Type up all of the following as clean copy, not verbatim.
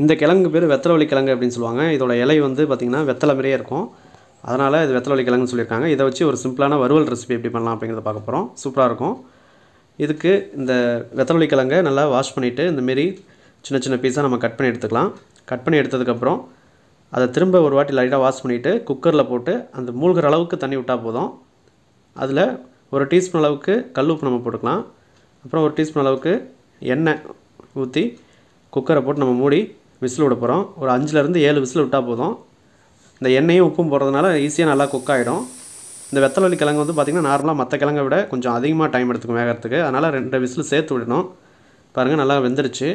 இந்த கிழங்கு பேர் வெத்தலவள்ளி கிழங்கு அப்படின்னு சொல்லுவாங்க. இதோட இலை வந்து பார்த்திங்கன்னா வெத்தலை மாதிரியே இருக்கும். அதனால் இது வெத்தலவள்ளி கிழங்குன்னு சொல்லியிருக்காங்க. இதை வச்சு ஒரு சிம்பிளான வறுவல் ரெசிபி எப்படி பண்ணலாம் அப்படிங்கிறத பார்க்க போகிறோம். சூப்பராக இருக்கும். இதுக்கு இந்த வெத்தலவள்ளி கிழங்கை நல்லா வாஷ் பண்ணிவிட்டு இந்தமாரி சின்ன சின்ன பீஸாக நம்ம கட் பண்ணி எடுத்துக்கலாம். கட் பண்ணி எடுத்ததுக்கப்புறம் அதை திரும்ப ஒரு வாட்டி லைட்டாக வாஷ் பண்ணிவிட்டு குக்கரில் போட்டு அந்த மூழ்கிற அளவுக்கு தண்ணி விட்டால் போதும். அதில் ஒரு டீஸ்பூன் அளவுக்கு கல் உப்பு நம்ம போட்டுக்கலாம். அப்புறம் ஒரு டீஸ்பூன் அளவுக்கு எண்ணெய் ஊற்றி குக்கரை போட்டு நம்ம மூடி விசில் விட போகிறோம். ஒரு 5லேருந்து 7 விசில் விட்டால் போதும். இந்த எண்ணெயும் உப்பும் போடுறதுனால ஈஸியாக நல்லா குக் ஆகிடும். இந்த வெத்தலவள்ளி கிழங்கு வந்து பார்த்திங்கன்னா நார்மலாக மற்ற கிழங்கை விட கொஞ்சம் அதிகமாக டைம் எடுத்துக்கும் வேகிறதுக்கு. அதனால் 2 விசில் சேர்த்து விடணும். பாருங்கள் நல்லா வெந்துருச்சு.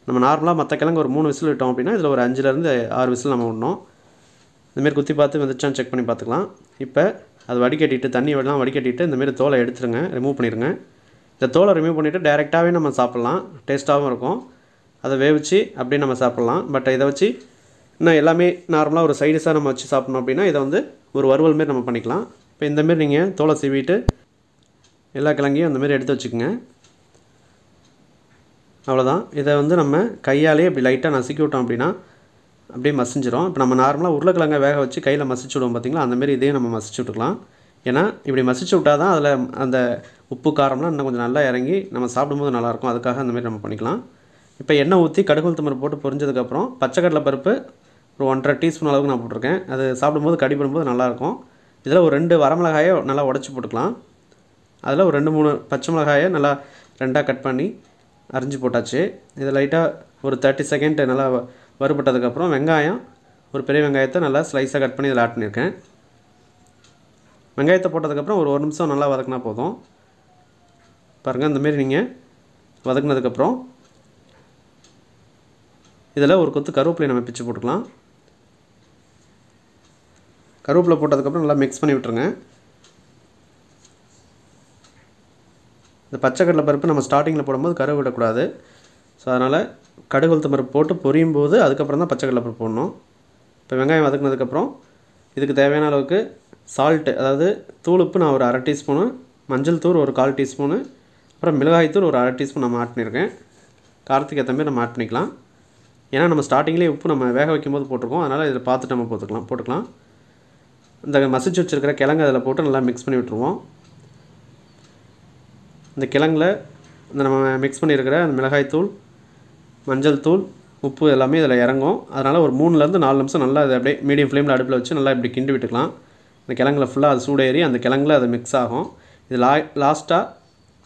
நம்ம நார்மலாக மற்ற கிழங்கு ஒரு 3 விசில் விட்டோம் அப்படின்னா இதில் ஒரு 5லேருந்து 6 விசில் நம்ம விடணும். இந்தமாரி குத்தி பார்த்து வெந்துச்சான்னு செக் பண்ணி பார்த்துக்கலாம். இப்போ அது வடிகட்டிட்டு தண்ணி எல்லாம் வடிகட்டிட்டு இந்தமாரி தோலை எடுத்துருங்க, ரிமூவ் பண்ணிடுங்க. இந்த தோலை ரிமூவ் பண்ணிவிட்டு டேரெக்டாகவே நம்ம சாப்பிட்லாம். டேஸ்ட்டாகவும் இருக்கும். அதை வேவிச்சு அப்படியே நம்ம சாப்பிட்லாம். பட் இதை வச்சு இன்னும் எல்லாமே நார்மலாக ஒரு சைடிஷாக நம்ம வச்சு சாப்பிட்ணும் அப்படின்னா இதை வந்து ஒரு வறுவல் மாரி நம்ம பண்ணிக்கலாம். இப்போ இந்தமாரி நீங்கள் தோலை சீவிட்டு எல்லா கிழங்கையும் இந்தமாரி எடுத்து வச்சுக்கோங்க. அவ்வளோதான். இதை வந்து நம்ம கையாலே இப்படி லைட்டாக நசுக்கி விட்டோம் அப்படின்னா அப்படியே மசிஞ்சிரும். இப்போ நம்ம நார்மலாக உருளைக்கிழங்கை வேக வச்சு கையில் மசிச்சு விடுவோம் பார்த்திங்களா, அந்தமாரி இதையும் நம்ம மசிச்சு விட்டுக்கலாம். ஏன்னா இப்படி மசிச்சு விட்டால் தான் அதில் அந்த உப்பு காரம்லாம் இன்னும் கொஞ்சம் நல்லா இறங்கி நம்ம சாப்பிடும்போது நல்லாயிருக்கும். அதுக்காக அந்தமாரி நம்ம பண்ணிக்கலாம். இப்போ எண்ணெய் ஊற்றி கடுகு உளுத்தம் பருப்பு போட்டு பொரிஞ்சதுக்கப்புறம் பச்சைக்கடலை பருப்பு ஒரு 1½ டீஸ்பூன் அளவுக்கு நான் போட்டிருக்கேன். அது சாப்பிடும்போது கடிப்படும்போது நல்லாயிருக்கும். இதில் ஒரு 2 வரமிளகாயை நல்லா உடச்சி போட்டுக்கலாம். அதில் ஒரு 2-3 பச்சை மிளகாயை நல்லா 2ஆக கட் பண்ணி அரிஞ்சு போட்டாச்சு. இதை லைட்டாக ஒரு 30 செகண்ட் நல்லா வறுபட்டதுக்கப்புறம் வெங்காயம் ஒரு பெரிய வெங்காயத்தை நல்லா ஸ்லைஸாக கட் பண்ணி இதில் ஆட் பண்ணியிருக்கேன். வெங்காயத்தை போட்டதுக்கப்புறம் ஒரு 1 நிமிஷம் நல்லா வதக்கினா போதும். பாருங்கள் இந்தமாரி நீங்கள் வதக்குனதுக்கப்புறம் இதில் ஒரு கொத்து கருவேப்பிலை நம்ம பிச்சு போட்டுக்கலாம். கருவேப்பிலை போட்டதுக்கப்புறம் நல்லா மிக்ஸ் பண்ணி விட்டுருங்க. இந்த பச்சைக்கடலை பருப்பு நம்ம ஸ்டார்டிங்கில் போடும்போது கருவு விடக்கூடாது. ஸோ அதனால் கடுகு உளுத்தம் பருப்பு போட்டு பொரியும் போது அதுக்கப்புறம் தான் பச்சைக்கடலை பருப்பு போடணும். இப்போ வெங்காயம் வதக்குனதுக்கப்புறம் இதுக்கு தேவையான அளவுக்கு சால்ட்டு, அதாவது தூள் உப்பு நான் ஒரு 1/2 டீஸ்பூனு, மஞ்சள் தூள் ஒரு 1/4 டீஸ்பூனு, அப்புறம் மிளகாய் தூள் ஒரு 1/2 டீஸ்பூன் நம்ம ஆட் பண்ணியிருக்கேன். காரத்துக்கு ஏற்ற மாதிரி நம்ம ஆட் பண்ணிக்கலாம். ஏன்னா நம்ம ஸ்டார்டிங்லேயே உப்பு நம்ம வேக வைக்கும்போது போட்டிருக்கோம். அதனால் இதில் பார்த்துட்டு நம்ம போட்டுக்கலாம். இந்த மசிச்சு வச்சுருக்கிற கிழங்கு அதில் போட்டு நல்லா மிக்ஸ் பண்ணி விட்டுருவோம். இந்த கிழங்குல இந்த நம்ம மிக்ஸ் பண்ணியிருக்கிற அந்த மிளகாய் தூள், மஞ்சள் தூள், உப்பு எல்லாமே இதில் இறங்கும். அதனால் ஒரு 3லேருந்து 4 நிமிஷம் நல்லா அதை அப்படியே மீடியம் ஃப்ளேமில் அடுப்பில் வச்சு நல்லா இப்படி கிண்டி விட்டுக்கலாம். இந்த கிழங்குல ஃபுல்லாக அது சூடேறி அந்த கிழங்குல அது மிக்ஸ் ஆகும். இது லாஸ்ட்டாக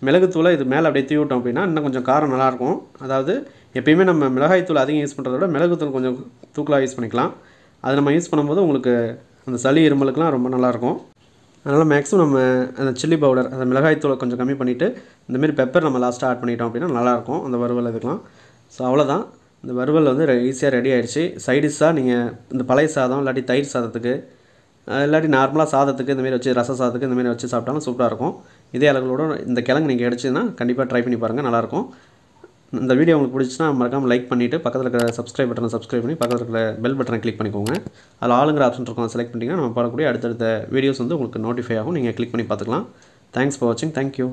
மிளகுத்தூளை இது மேலே அப்படியே தூவி விட்டோம் அப்படின்னா இன்னும் கொஞ்சம் காரம் நல்லாயிருக்கும். அதாவது எப்பயுமே நம்ம மிளகாய் தூள் அதிகம் யூஸ் பண்ணுறத விட மிளகுத்தூள் கொஞ்சம் தூக்கலாக யூஸ் பண்ணிக்கலாம். அது நம்ம யூஸ் பண்ணும்போது உங்களுக்கு அந்த சளி இருமலுக்குலாம் ரொம்ப நல்லாயிருக்கும். அதனால் மேக்ஸிமம் நம்ம அந்த சில்லி பவுடர், அந்த மிளகாய் தூளை கொஞ்சம் கம்மி பண்ணிவிட்டு இந்தமாரி பெப்பர் நம்ம லாஸ்ட்டாக ஆட் பண்ணிட்டோம் அப்படின்னா நல்லாயிருக்கும் அந்த வறுவல் இதுக்கெலாம். ஸோ அவ்வளோதான். இந்த வறுவல் வந்து ஈஸியாக ரெடி ஆகிடுச்சு. சைடிஷ்ஷாக நீங்கள் இந்த பழைய சாதம் இல்லாட்டி தயிர் சாதத்துக்கு இல்லாட்டி நார்மலாக சாதத்துக்கு இந்தமாரி வச்சு ரச சாதத்துக்கு இந்தமாரி வச்சு சாப்பிட்டாலும் சூப்பராக இருக்கும். இதே அளவுகளோட இந்த கிழங்கு நீங்கள் கிடச்சிதுன்னா கண்டிப்பாக ட்ரை பண்ணி பாருங்கள், நல்லாயிருக்கும். இந்த வீடியோ உங்களுக்கு பிடிச்சின்னா மறக்காமல் லைக் பண்ணிவிட்டு பக்கத்தில் இருக்கிற சப்ஸ்கிரைப் பட்டனை சப்ஸ்கிரைப் பண்ணி பக்கத்தில் இருக்கிற பெல் பட்டனை கிளிக் பண்ணிக்கோங்க. அதில் ஆளுங்கிற ஆப்ஷன் இருக்கும், செலக்ட் பண்ணிட்டீங்கன்னா நம்ம போடக்கூடிய அடுத்தடுத்த வீடியோஸ் வந்து உங்களுக்கு நோட்டிஃபை ஆகும். நீங்கள் கிளிக் பண்ணி பார்த்துக்கலாம். தேங்க்ஸ் ஃபார் வாட்சிங். தேங்க்யூ.